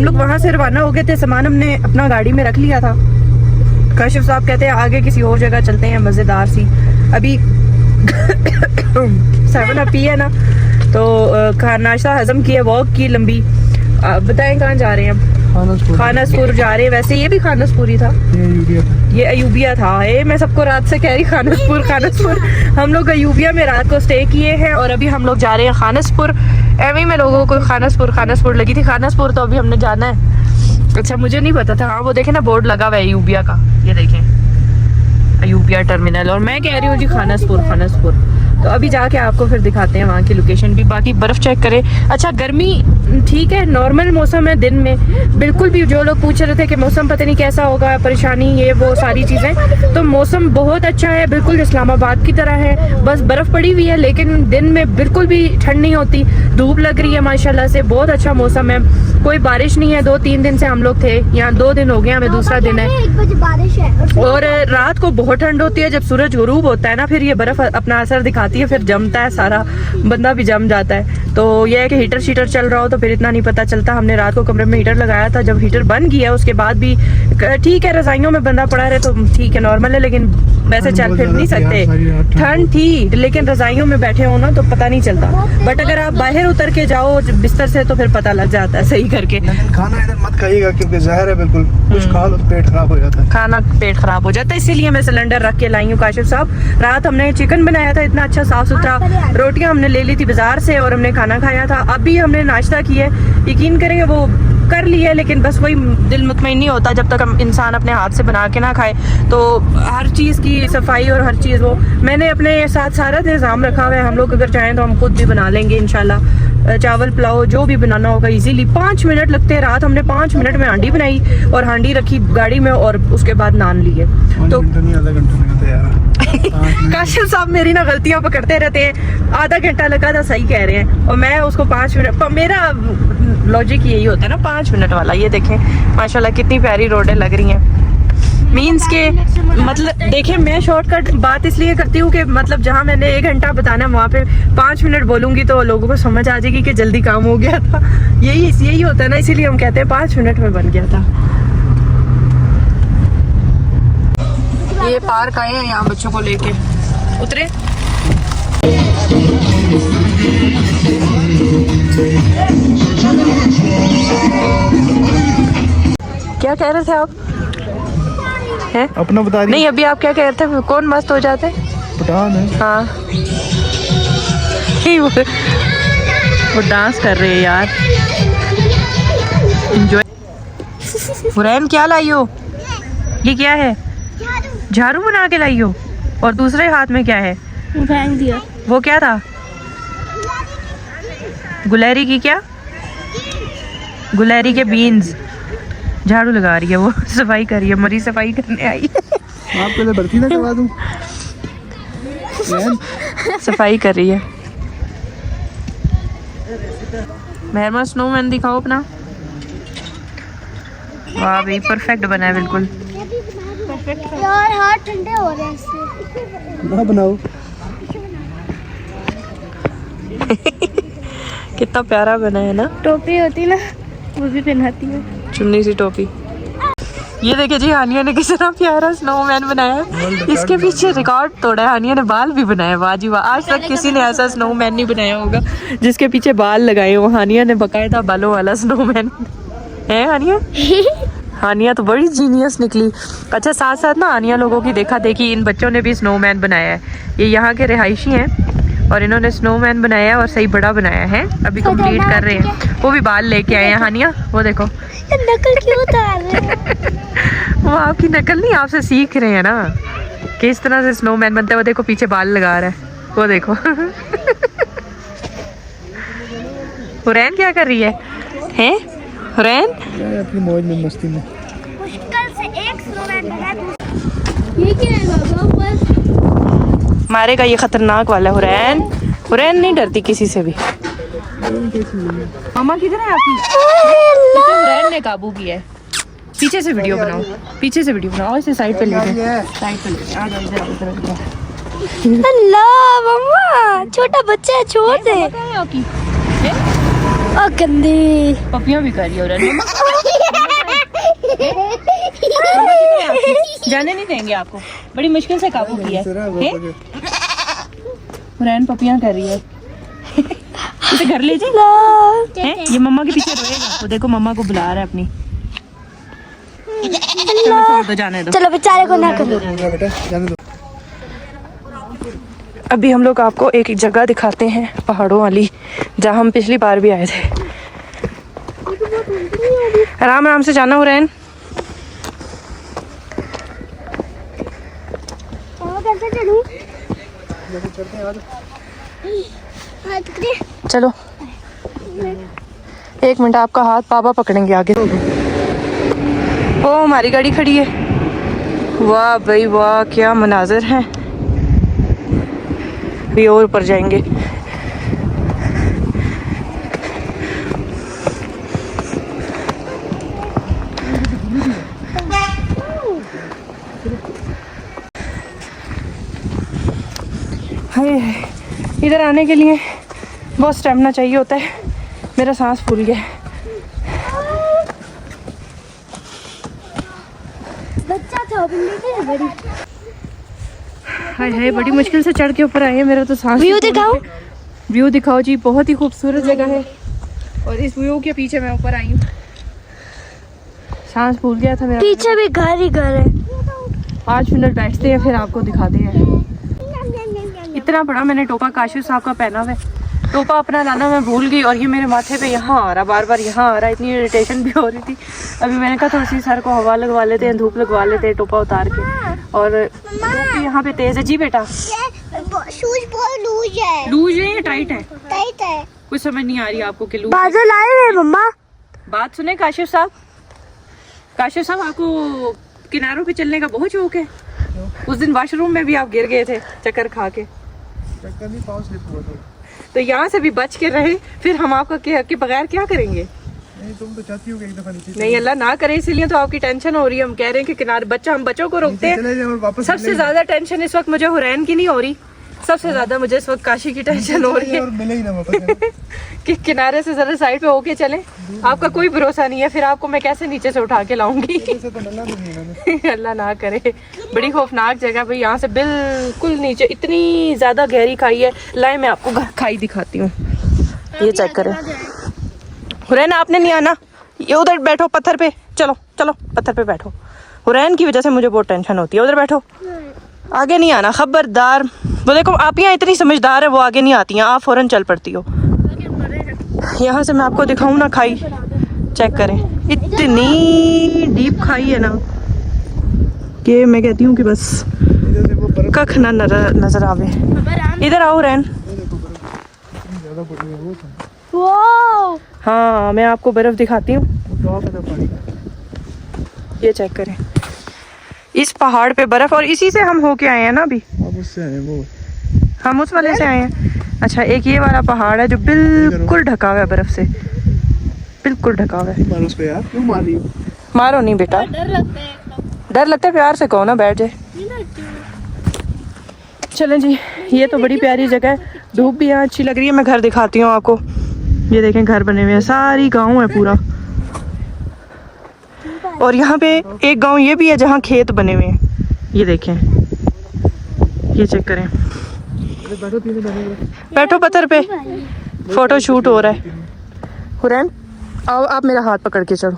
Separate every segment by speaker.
Speaker 1: हम लोग वहाँ से रवाना हो गए थे, सामान हमने अपना गाड़ी में रख लिया था। काशिफ साहब कहते हैं आगे किसी और जगह चलते हैं मज़ेदार सी। अभी 7 अप है ना, तो नाश्ता हजम किया, वॉक की लंबी। बताएं कहाँ जा रहे हैं हम? खानसपुर जा रहे हैं। वैसे ये भी खानसपुर ही था, ये अयूबिया था। मैं सबको रात से कह रही खानसपुर। हम लोग अयूबिया में रात को स्टे किए हैं और अभी हम लोग जा रहे हैं खानसपुर। एवं में लोगों को खानसपुर लगी थी। खानसपुर तो अभी हमने जाना है। अच्छा मुझे नहीं पता था। हाँ वो देखे ना बोर्ड लगा हुआ है अयूबिया का, ये देखें अयूबिया टर्मिनल, और मैं कह रही हूँ जी खानसपुर। तो अभी जाके आपको फिर दिखाते हैं वहाँ की लोकेशन भी। बाकी बर्फ़ चेक करें। अच्छा गर्मी ठीक है, नॉर्मल मौसम है दिन में। बिल्कुल भी जो लोग पूछ रहे थे कि मौसम पता नहीं कैसा होगा, परेशानी ये वो सारी चीज़ें, तो मौसम बहुत अच्छा है, बिल्कुल इस्लामाबाद की तरह है। बस बर्फ़ पड़ी हुई है, लेकिन दिन में बिल्कुल भी ठंड नहीं होती। धूप लग रही है माशाल्लाह से, बहुत अच्छा मौसम है। कोई बारिश नहीं है। 2-3 दिन से हम लोग थे यहाँ, 2 दिन हो गए हमें, दूसरा दिन है।
Speaker 2: 1 बजे बारिश है
Speaker 1: और रात को बहुत ठंड होती है। जब सूरज गुरूब होता है ना, फिर ये बर्फ़ अपना असर दिखाती है, फिर जमता है, सारा बंदा भी जम जाता है। तो यह है कि हीटर शीटर चल रहा हो तो फिर इतना नहीं पता चलता। हमने रात को कमरे में हीटर लगाया था, जब हीटर बन गया उसके बाद भी ठीक है, रजाइयों में बंदा पड़ा रहे तो ठीक है, नॉर्मल है। लेकिन वैसे चल फिर नहीं सकते, ठंड थी, लेकिन रजाइयों में बैठे हो ना तो पता नहीं चलता। बट अगर आप बाहर उतर के जाओ बिस्तर से तो फिर पता लग जाता है सही करके।
Speaker 3: खाना इधर मत खाइएगा क्योंकि जहर है बिल्कुल, कुछ खा लो तो पेट खराब हो जाता है।
Speaker 1: खाना पेट खराब हो जाता है, इसीलिए मैं सिलेंडर रख के लाई हूँ। काशिफ साहब रात हमने चिकन बनाया था, इतना अच्छा साफ सुथरा। रोटियां हमने ले ली थी बाजार से और हमने खाना खाया था। अभी हमने नाश्ता किया, यकीन करेंगे वो कर लिया, लेकिन बस वही दिल मुतमईन नहीं होता जब तक हम इंसान अपने हाथ से बना के ना खाए। तो हर चीज़ की सफाई और हर चीज़ वो मैंने अपने साथ सारा इंतज़ाम रखा हुआ है। हम लोग अगर चाहें तो हम खुद भी बना लेंगे इंशाल्लाह। चावल पुलाव जो भी बनाना होगा इजीली 5 मिनट लगते हैं। रात हमने 5 मिनट में हांडी बनाई और हांडी रखी गाड़ी में और उसके बाद नान लिए। तो
Speaker 3: आधा घंटा लगता है यार।
Speaker 1: काशिफ साहब मेरी ना गलतियां पकड़ते रहते हैं। आधा घंटा लगा था, सही कह रहे हैं, और मैं उसको 5 मिनट। मेरा लॉजिक यही होता है ना 5 मिनट वाला। ये देखें माशाल्लाह कितनी प्यारी रोडें लग रही हैं। मीन्स के मतलब देखें, मैं शॉर्टकट बात इसलिए करती हूँ कि मतलब जहाँ मैंने 1 घंटा बताना वहाँ पे 5 मिनट बोलूँगी तो लोगों को समझ आ जाएगी कि जल्दी काम हो गया था। यही होता है ना, इसीलिए हम कहते हैं 5 मिनट में बन गया था। ये पार्क आए हैं यहाँ बच्चों को लेके, उतरे। क्या कह रहे थे आप? हैं?
Speaker 3: अपना बता रही
Speaker 1: नहीं अभी आप क्या कह रहे थे? कौन मस्त हो जाते?
Speaker 3: पठान है।
Speaker 1: हाँ वो डांस कर रहे हैं यार, एंजॉय। हुरैन क्या लाई हो? ये क्या है? झाड़ू बना के लाई हो? और दूसरे हाथ में क्या है?
Speaker 2: फेंक दिया।
Speaker 1: वो क्या था? गुलहरी की क्या? गुलहरी के बीन्स। झाड़ू लगा रही है वो, सफाई कर रही है, मरी सफाई करने आई।
Speaker 3: आप पहले बर्फी ना करवा दूं।
Speaker 1: सफाई कर रही है। मेहरमा स्नोमैन दिखाओ अपना। वाह भाई परफेक्ट बना है बिल्कुल।
Speaker 2: यार हाथ ठंडे हो रहे हैं इससे।
Speaker 3: ना बनाओ।
Speaker 1: कितना प्यारा बना है ना।
Speaker 2: टोपी होती ना वो भी पहनाती है,
Speaker 1: चुन्नी सी टोपी। ये देखिए जी हानिया ने कितना प्यारा स्नोमैन बनाया है। इसके पीछे रिकॉर्ड तोड़ा है, हानिया ने बाल भी बनाए। वाह जी वाह, आज तक किसी ने ऐसा स्नोमैन नहीं बनाया होगा जिसके पीछे बाल लगाए हो। हानिया ने बकायदा बालों वाला स्नोमैन है। हानिया हानिया तो बड़ी जीनियस निकली। अच्छा साथ साथ ना हानिया लोगों की देखा देखी इन बच्चों ने भी स्नोमैन बनाया है। ये यहाँ के रिहायशी हैं और इन्होंने स्नोमैन बनाया है और सही बड़ा बनाया है। अभी कंप्लीट कर रहे हैं। वो भी बाल लेके आए हैं हानिया, वो देखो।
Speaker 2: नकल क्यों उतार रहे?
Speaker 1: वो आपकी नकल नहीं, आपसे सीख रहे हैं ना कि इस तरह से स्नोमैन बनता है। वो देखो पीछे बाल लगा रहा है, वो देखो। हुरैन क्या कर रही है? हैं हुरैन?
Speaker 3: अपनी मौज में मस्ती में।
Speaker 2: मुश्किल से एक स्नोमैन बना। ये क्या है बाबा? बस
Speaker 1: मारेगा ये खतरनाक वाला हुरैन। हुरैन नहीं डरती किसी से भी। मामा किधर है आपकी? हुरैन ने काबू किया है। पीछे से वीडियो बनाओ, पीछे से वीडियो बनाओ। इसे साइड पे ले जाओ, साइड पे ले जाओ। आ जाओ इधर।
Speaker 2: अल्लाह मम्मा छोटा बच्चा है, छोड़ दे।
Speaker 1: आपकी
Speaker 2: ओ गंदी
Speaker 1: पपियां भी कर रही हो रहा जाने नहीं देंगे आपको, बड़ी मुश्किल से काबू किया है। हुरैन पपियां कर रही है। इसे घर ले जाए, ये मम्मा के पीछे रोएगा। वो देखो मम्मा को बुला रहा है अपनी। चलो छोड़ दो, जाने दो।
Speaker 2: चलो बेचारे को ना करो।
Speaker 3: बेटा जाने दो।
Speaker 1: अभी हम लोग आपको एक जगह दिखाते हैं पहाड़ों वाली, जहाँ हम पिछली बार भी आए थे। आराम आराम से जाना हुरैन।
Speaker 2: कैसे चलूं?
Speaker 1: चलो 1 मिनट, आपका हाथ पापा पकड़ेंगे आगे। ओ हमारी गाड़ी खड़ी है। वाह भाई वाह, क्या मनाजिर है। भी और ऊपर जाएंगे। हाय, इधर आने के लिए बहुत स्टेमिना चाहिए होता है। मेरा सांस फूल गया।
Speaker 2: बच्चा था बड़ी।
Speaker 1: हाय हाय, बड़ी मुश्किल से चढ़ के ऊपर आए हैं। मेरा तो सांस।
Speaker 2: व्यू दिखाओ।
Speaker 1: व्यू दिखाओ जी, बहुत ही खूबसूरत जगह है। और इस व्यू के पीछे मैं ऊपर आई हूँ। सांस फूल गया था मेरा।
Speaker 2: पीछे भी घर ही घर है।
Speaker 1: 5 मिनट बैठते हैं फिर आपको दिखाते हैं। इतना बड़ा मैंने टोपा काशिफ साहब का पहना हुआ है। टोपा अपना लाना मैं भूल गई और ये मेरे माथे पे यहाँ आ रहा, बार बार यहाँ आ रहा। इतनी इरिटेशन भी हो रही थी। अभी मैंने कहा थोड़ी सी सर को हवा लगवा लेते हैं, धूप लगवा लेते हैं टोपा उतार के। और धूप यहाँ पे तेज है जी बेटा।
Speaker 2: शूज बहुत लूज है।
Speaker 1: लूज है या टाइट है?
Speaker 2: टाइट है।
Speaker 1: कुछ समझ नहीं आ रही आपको कि लूज।
Speaker 2: बादल आए हैं मम्मा।
Speaker 1: बात सुने काशिफ साहब। काशिफ साहब, आपको किनारों पे चलने का बहुत शौक है। उस दिन वॉशरूम में भी आप गिर गए थे चक्कर खा के।
Speaker 3: चक्कर नहीं, पाँव स्लिप हुआ था।
Speaker 1: तो यहाँ से भी बच के रहे, फिर हम आपका के बगैर क्या करेंगे?
Speaker 3: नहीं, तुम तो चाहती हो कि एक दफा नीचे
Speaker 1: नहीं, अल्लाह ना करे, इसीलिए तो आपकी टेंशन हो रही है। हम कह रहे हैं कि किनारे बच्चा, हम बच्चों को रोकते हैं।
Speaker 3: चले जाए और वापस
Speaker 1: सबसे ज्यादा टेंशन इस वक्त मुझे हुरैन की नहीं हो रही, सबसे ज्यादा मुझे इस वक्त काशी की टेंशन हो रही है
Speaker 3: और मिले ही ना वापस।
Speaker 1: कि किनारे से जरा साइड पे होके चलें। आपका कोई भरोसा नहीं है, फिर आपको मैं कैसे नीचे से उठा के लाऊंगी।
Speaker 3: ऐसे तो डरना भी नहीं है मैंने।
Speaker 1: अल्लाह ना करे। बड़ी खौफनाक जगह भाई, यहाँ से बिल्कुल नीचे इतनी ज्यादा गहरी खाई है। लाए मैं आपको खाई दिखाती हूँ, ये चेक करें। हुरैन आपने नहीं आना, ये उधर बैठो पत्थर पे। चलो चलो पत्थर पे बैठो। हुरैन की वजह से मुझे बहुत टेंशन होती है। उधर बैठो, आगे नहीं आना, खबरदार। वो देखो आप यहाँ इतनी समझदार है, वो आगे नहीं आती हैं, आप फौरन चल पड़ती हो। यहाँ से मैं आपको दिखाऊं ना खाई, चेक करें। इतनी डीप खाई है ना कि मैं कहती हूँ कि बस
Speaker 3: इधर से वो बर्फ
Speaker 1: कख ना नजर आवे। इधर आओ रैन।
Speaker 3: ज्यादा पड़ रही है वो था।
Speaker 2: वो
Speaker 1: हाँ, मैं आपको बर्फ दिखाती हूँ,
Speaker 3: वो टॉप है पानी का।
Speaker 1: ये चेक करें। इस पहाड़ पे बर्फ, और इसी से हम होके आए हैं ना अभी।
Speaker 3: अब उससे है वो।
Speaker 1: हम उस वाले से आए हैं। अच्छा, एक ये वाला पहाड़ है जो बिल्कुल ढका हुआ है बर्फ से, बिल्कुल ढका हुआ है।
Speaker 3: मारो उसको यार, क्यों मार रही हो?
Speaker 1: मारो नहीं बेटा, डर लगता है, प्यार से कहो ना, बैठ जाए। चलें जी, ये तो बड़ी प्यारी जगह है। धूप भी यहाँ अच्छी लग रही है। मैं घर दिखाती हूँ आपको। ये देखें, घर बने हुए हैं, सारी गांव है पूरा। और यहाँ पे एक गांव ये भी है जहाँ खेत बने हुए हैं। ये देखें, ये चेक करें।
Speaker 3: बैठो, तीनों बैठो।
Speaker 1: बैठो पत्थर पे, फोटो शूट हो रहा है। हुरैन आओ, आप मेरा हाथ पकड़ के चलो,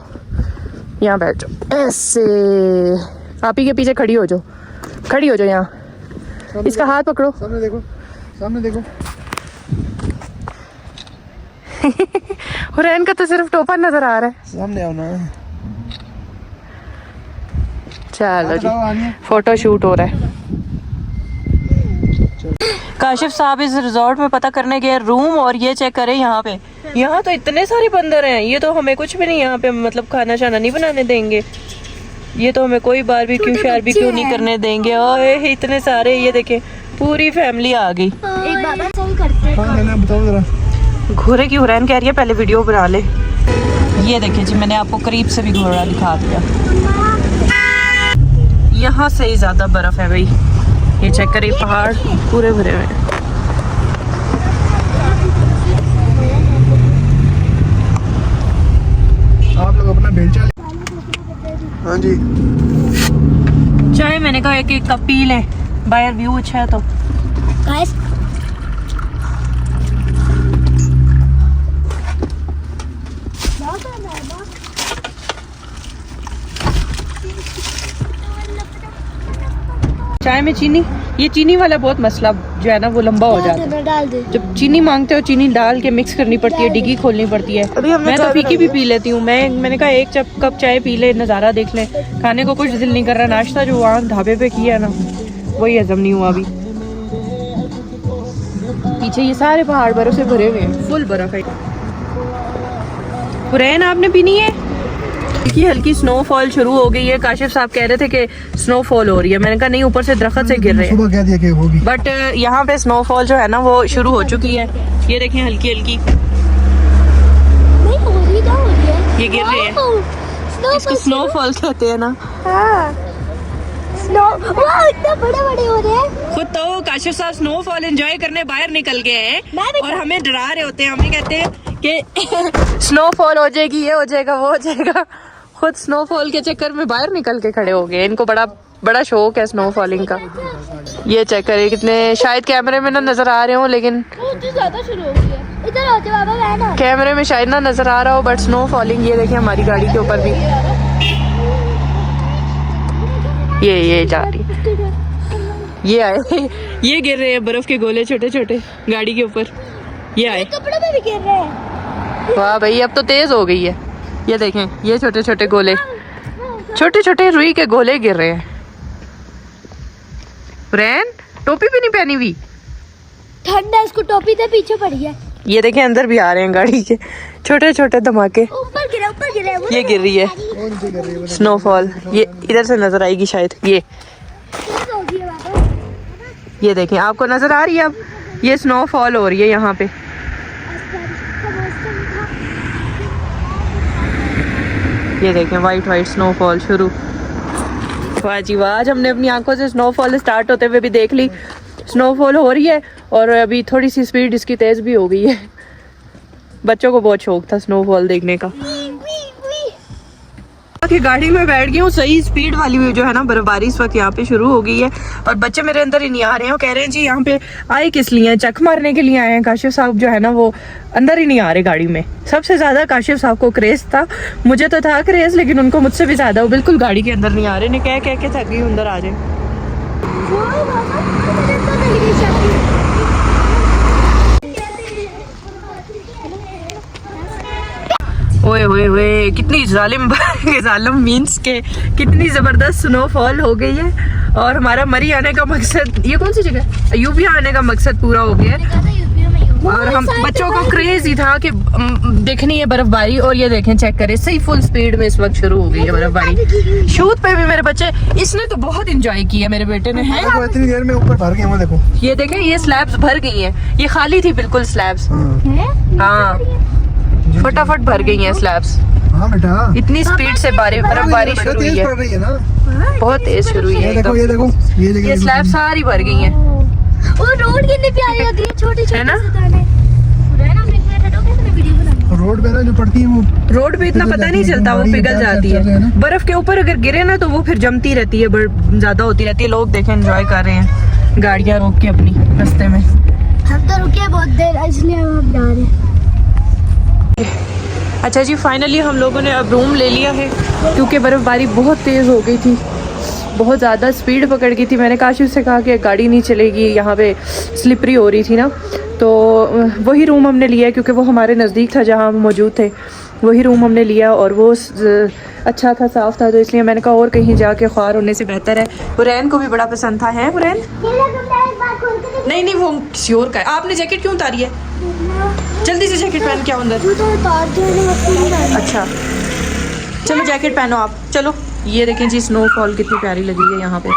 Speaker 1: यहाँ बैठ जाओ ऐसे। आप ही के पीछे खड़ी हो जाओ, खड़ी हो जाओ यहाँ। इसका हाथ पकड़ो।
Speaker 3: सामने देखो, सामने देखो।
Speaker 1: हुरैन का तो सिर्फ टोपा नजर आ रहा है।
Speaker 3: सामने आओ ना।
Speaker 1: चलो जी, फोटो शूट हो रहा है। काशिफ साहब इस रिजॉर्ट में पता करने गए रूम, और ये चेक करें यहाँ पे, यहाँ तो इतने सारे बंदर हैं। ये तो हमें कुछ भी नहीं यहाँ पे, मतलब खाना शाना नहीं बनाने देंगे। ये तो हमें कोई बारबेक्यू शारबेक्यू नहीं करने देंगे। ओए इतने सारे, ये देखें पूरी फैमिली आ गई।
Speaker 2: एक बाबा सही करते हैं।
Speaker 3: हाँ, मैंने बताओ जरा।
Speaker 1: घोड़े की हुरैन कह रही है पहले वीडियो बना ले। ये देखिए जी, मैंने आपको करीब से भी घोड़ा दिखा दिया। यहाँ से ही ज्यादा बर्फ है भाई। ये चेक करिए, पहाड़ पूरे भरे हुए हैं।
Speaker 3: हाँ जी
Speaker 1: चाय मैंने कहा एक एक कप पी ले, बाहर व्यू अच्छा है तो।
Speaker 2: गाइस
Speaker 1: चाय में चीनी, ये चीनी वाला बहुत मसला जो है ना वो लंबा हो जाता है।
Speaker 2: डाल दे।
Speaker 1: जब चीनी मांगते हो चीनी डाल के मिक्स करनी पड़ती है, डिग्गी खोलनी पड़ती है। मैं तो फीकी भी पी लेती हूँ। मैंने कहा एक कप चाय पी ले, नज़ारा देख ले। खाने को कुछ दिल नहीं कर रहा, नाश्ता जो वहाँ ढाबे पे किया ना वही हजम नहीं हुआ अभी। पीछे ये सारे पहाड़ बर्फ से भरे हुए हैं, फुल बर्फ है। पुरैन आपने पीनी है? हल्की हल्की स्नोफॉल शुरू हो गई है। काशिफ साहब कह रहे थे कि स्नोफॉल हो रही है, मैंने कहा नहीं, ऊपर से दरख्त से गिर रहे हैं।
Speaker 3: सुबह कह दिया कि होगी,
Speaker 1: बट यहाँ पे स्नोफॉल जो है ना वो शुरू हो चुकी है। ये देखें हल्की हल्की
Speaker 2: नहीं हो रही, क्या हो रही है?
Speaker 1: ये गिर रहे हैं। इसको स्नोफॉल कहते हैं ना।
Speaker 2: हाँ स्नो, वाह इतने बड़े बड़े हो रहे हैं।
Speaker 1: खुद तो काशिफ साहब स्नोफॉल एंजॉय करने बाहर निकल गए हैं
Speaker 2: मैं भी
Speaker 1: और हमें डरा रहे होते हैं। हमें कहते हैं कि स्नोफॉल हो जाएगी, ये हो जाएगा, वो हो जाएगा। खुद स्नोफॉल के चक्कर में बाहर निकल के खड़े हो गए। इनको बड़ा शौक है स्नोफॉलिंग का। ये चेक करिए कितने, शायद कैमरे में ना नजर आ रहे हो, लेकिन
Speaker 2: बहुत ज्यादा शुरू हो गई है। इधर आते बाबा, मैं ना
Speaker 1: कैमरे में शायद ना नजर आ रहा हो, बट स्नोफॉलिंग ये देखिए हमारी गाड़ी के ऊपर भी ये जा रही है। ये आए, ये गिर रहे हैं बर्फ के गोले छोटे छोटे गाड़ी के ऊपर। ये आए,
Speaker 2: कपड़ों में भी गिर रहे हैं।
Speaker 1: वाह भाई अब तो तेज हो गई है। ये देखें ये छोटे छोटे गोले, छोटे छोटे रुई के गोले गिर रहे हैं। फ्रेंड टोपी भी नहीं पहनी हुई,
Speaker 2: ठंड है, इसको टोपी दे, पीछे पड़ी है।
Speaker 1: ये देखें अंदर भी आ रहे हैं गाड़ी के छोटे छोटे धमाके।
Speaker 2: ऊपर गिरा
Speaker 1: ये गिर रही है स्नोफॉल, ये इधर से नजर आएगी शायद। ये देखें आपको नजर आ रही है अब, ये स्नोफॉल हो रही है यहाँ पे। ये देखें वाइट वाइट स्नोफॉल शुरू। वाह जी वाह, आज हमने अपनी आंखों से स्नोफॉल स्टार्ट होते हुए भी देख ली। स्नोफॉल हो रही है और अभी थोड़ी सी स्पीड इसकी तेज भी हो गई है। बच्चों को बहुत शौक था स्नोफॉल देखने का। कि गाड़ी में बैठ गई हूँ, सही स्पीड वाली हुई जो है ना बर्फबारी इस वक्त यहाँ पे शुरू हो गई है और बच्चे मेरे अंदर ही नहीं आ रहे हैं। कह रहे हैं जी यहाँ पे आए किस लिए, चक मारने के लिए आए हैं। काशिफ साहब जो है ना वो अंदर ही नहीं आ रहे गाड़ी में। सबसे ज्यादा काशिफ साहब को क्रेज था, मुझे तो था क्रेज, लेकिन उनको मुझसे भी ज्यादा, वो बिल्कुल गाड़ी के अंदर नहीं आ रहे। कह के थक गई, अंदर आ जाए। ओए ओए ओए कितनी जालिम मीन्स के कितनी जबरदस्त स्नोफॉल हो गई है और हमारा मरी आने का मकसद, ये कौन सी जगह, अयूबिया आने का मकसद पूरा हो गया है। और हम बच्चों को क्रेज ही था कि देखनी है बर्फबारी। और ये देखें, चेक करें, सही फुल स्पीड में इस वक्त शुरू हो गई है बर्फबारी। शूट पे भी मेरे बच्चे, इसने तो बहुत एंजॉय किया मेरे बेटे ने। है
Speaker 3: इतनी देर में ऊपर भर गए वो देखो।
Speaker 1: ये देखें, ये स्लैब्स भर गई हैं, ये खाली थी बिल्कुल स्लैब्स। हाँ फटाफट भर गई हैं स्लैब्स।
Speaker 3: हाँ बेटा,
Speaker 1: इतनी स्पीड से बर्फबारी शुरू हुई है,
Speaker 3: रही है ना,
Speaker 1: बहुत तेज शुरू हुई है।
Speaker 3: ये देखो
Speaker 1: ये स्लैब सारी भर गई हैं।
Speaker 2: वो रोड कितनी प्यारी लग रही है, छोटी छोटी
Speaker 1: है ना?
Speaker 3: रोड पे ना जो पड़ती है वो,
Speaker 1: रोड पे इतना पता नहीं चलता, वो पिघल जाती है। बर्फ के ऊपर अगर गिरे ना तो वो फिर जमती रहती है, ज्यादा होती रहती है। लोग देखें एंजॉय कर रहे हैं गाड़ियां रोक के अपनी रास्ते में।
Speaker 2: हम तो रुके बहुत देर, इसलिए हम जा रहे हैं।
Speaker 1: अच्छा जी, फाइनली हम लोगों ने अब रूम ले लिया है क्योंकि बर्फबारी बहुत तेज़ हो गई थी, बहुत ज़्यादा स्पीड पकड़ गई थी। मैंने काशिफ से कहा कि गाड़ी नहीं चलेगी, यहाँ पे स्लिपरी हो रही थी ना, तो वही रूम हमने लिया क्योंकि वो हमारे नज़दीक था जहाँ हम मौजूद थे। वही रूम हमने लिया और वो अच्छा था, साफ़ था, तो इसलिए मैंने कहा और कहीं जाके ख्वार होने से बेहतर है। बुरैन को भी बड़ा पसंद था। है बुरैन? नहीं वो किसी और का है। आपने जैकेट क्यों उतारी है? जल्दी से जैकेट पहन के आओ अंदर। अच्छा चलो जैकेट पहनो आप, चलो। ये देखें जी स्नोफॉल कितनी प्यारी लगी है यहाँ पे।